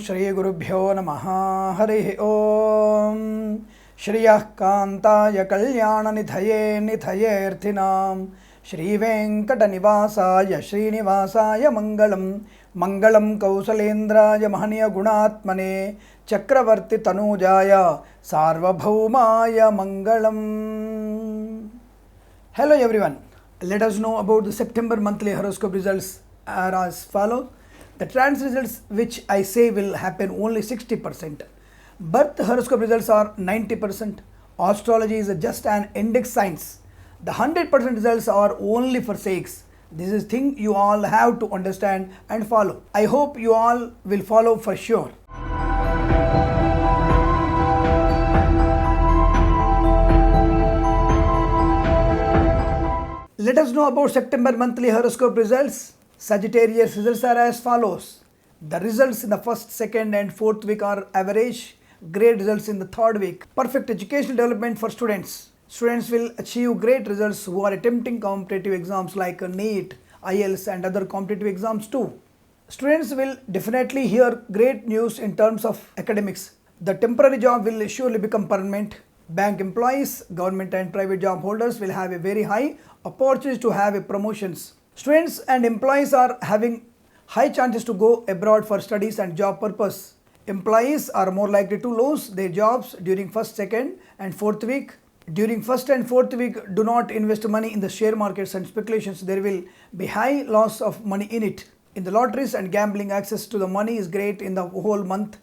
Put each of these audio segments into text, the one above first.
श्रीगुरुभ्यो नमः। हरिः ओम। श्रियः कान्ताय कल्याणनिधये निधयेऽर्थिनां श्रीवेङ्कटनिवासाय श्रीनिवासाय मङ्गलं मङ्गलं कौसलेन्द्राय महनीयगुणात्मने चक्रवर्ति तनूजाय सार्वभौमाय मङ्गलम्। Hello everyone. Let us know about the September monthly horoscope results are as follows. The trans results which I say will happen only 60%. Birth horoscope results are 90%. Astrology is just an index science. The 100% results are only for sakes. This is thing you all have to understand and follow. I hope you all will follow for sure. Let us know about September monthly horoscope results. Sagittarius results are as follows. The results in the first, second and fourth week are average. Great results in the third week. Perfect educational development for students. Students will achieve great results who are attempting competitive exams like NEET, IELTS and other competitive exams too. Students will definitely hear great news in terms of academics. The temporary job will surely become permanent. Bank employees, government and private job holders will have a very high opportunity to have a promotions. Students and employees are having high chances to go abroad for studies and job purpose. Employees are more likely to lose their jobs during first, second and fourth week. During first and fourth week, do not invest money in the share markets and speculations. There will be high loss of money in it. In the lotteries and gambling, access to the money is great in the whole month.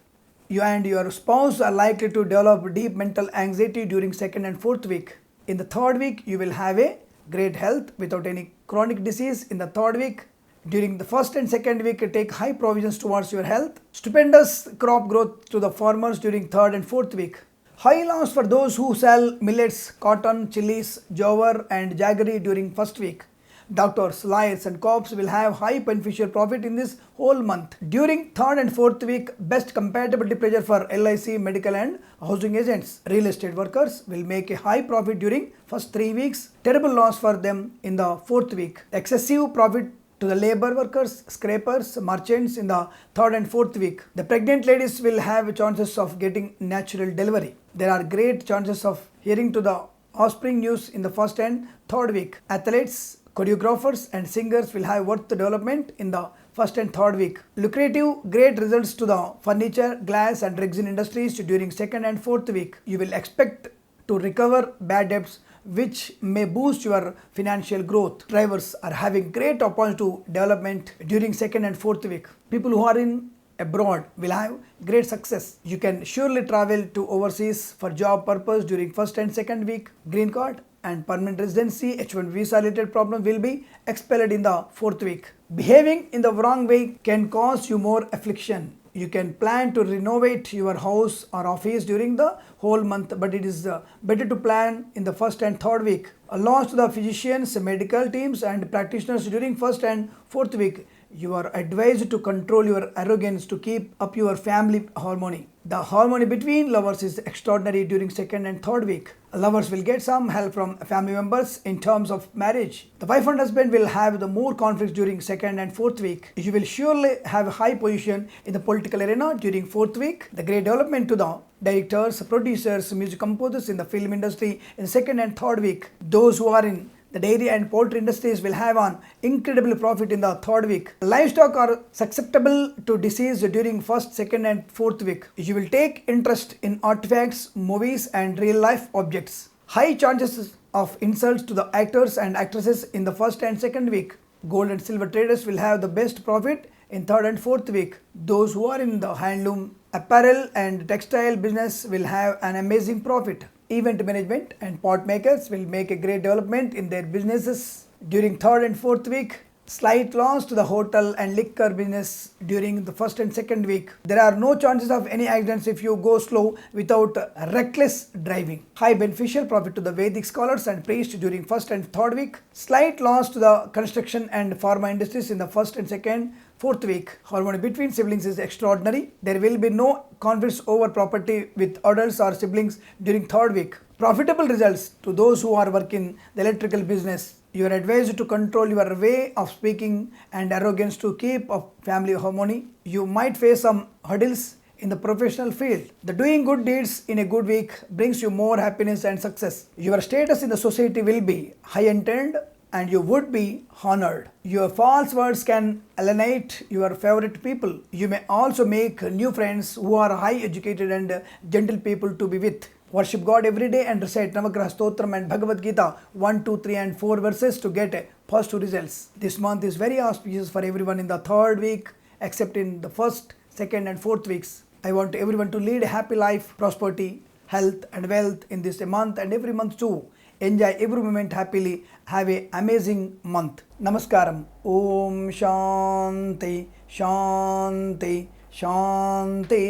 You and your spouse are likely to develop deep mental anxiety during second and fourth week. In the third week, you will have a great health without any chronic disease. In the third week, during the first and second week, take high provisions towards your health. Stupendous crop growth to the farmers during third and fourth week. High loss for those who sell millets, cotton, chilies, jowar and jaggery during first week. Doctors, lawyers and cops will have high beneficial profit in this whole month. During third and fourth week, best compatibility pressure for LIC, medical and housing agents. Real estate workers will make a high profit during first 3 weeks. Terrible loss for them in the fourth week. Excessive profit to the labor workers, scrapers, merchants in the third and fourth week. The pregnant ladies will have chances of getting natural delivery. There are great chances of hearing to the offspring news in the first and third week. Athletes, choreographers and singers will have worth development in the first and third week. Lucrative great results to the furniture, glass and resin industries during second and fourth week. You will expect to recover bad debts which may boost your financial growth. Drivers are having great opportunity to development during second and fourth week. People who are in abroad will have great success. You can surely travel to overseas for job purpose during first and second week. Green card and permanent residency H1 visa related problem will be expelled in the fourth week. Behaving in the wrong way can cause you more affliction. You can plan to renovate your house or office during the whole month, but it is better to plan in the first and third week. A loss to the physicians, medical teams and practitioners during first and fourth week. You are advised to control your arrogance to keep up your family harmony. The harmony between lovers is extraordinary during second and third week. Lovers will get some help from family members in terms of marriage. The wife and husband will have the more conflicts during second and fourth week. You will surely have a high position in the political arena during fourth week. The great development to the directors, producers, music composers in the film industry in second and third week. Those who are in the dairy and poultry industries will have an incredible profit in the third week. Livestock are susceptible to disease during first, second and fourth week. You will take interest in artifacts, movies and real life objects. High chances of insults to the actors and actresses in the first and second week. Gold and silver traders will have the best profit in third and fourth week. Those who are in the handloom, apparel and textile business will have an amazing profit. Event management and pot makers will make a great development in their businesses during third and fourth week. Slight loss to the hotel and liquor business during the first and second week. There are no chances of any accidents if you go slow without reckless driving. High beneficial profit to the Vedic scholars and priests during first and third week. Slight loss to the construction and pharma industries in the first and second, fourth week. Harmony between siblings is extraordinary. There will be no conflicts over property with adults or siblings during third week. Profitable results to those who are working the electrical business You are advised to control your way of speaking and arrogance to keep up family harmony. You might face some hurdles in the professional field. The doing good deeds in a good week brings you more happiness and success. Your status in the society will be high intent and you would be honored. Your false words can alienate your favorite people. You may also make new friends who are high educated and gentle people to be with. Worship God every day and recite Navagraha Stotram and Bhagavad Gita 1, 2, 3 and 4 verses to get positive results. This month is very auspicious for everyone in the third week except in the first, second and fourth weeks. I want everyone to lead a happy life, prosperity, health and wealth in this month and every month too. Enjoy every moment happily. Have an amazing month. Namaskaram. Om Shanti Shanti Shanti.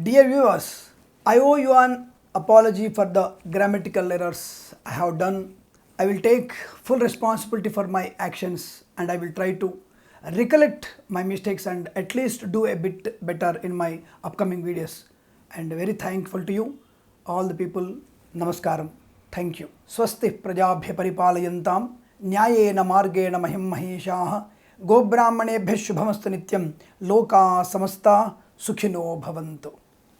Dear viewers, I owe you an apology for the grammatical errors I have done. I will take full responsibility for my actions and I will try to recollect my mistakes and at least do a bit better in my upcoming videos. And very thankful to you, all the people. Namaskaram. Thank you. Swasti prajabhya paripalayantam nyayena margena mahim maheshaah gobrahmanebhya shubhamastu nityam loka samasta sukhino bhavantu.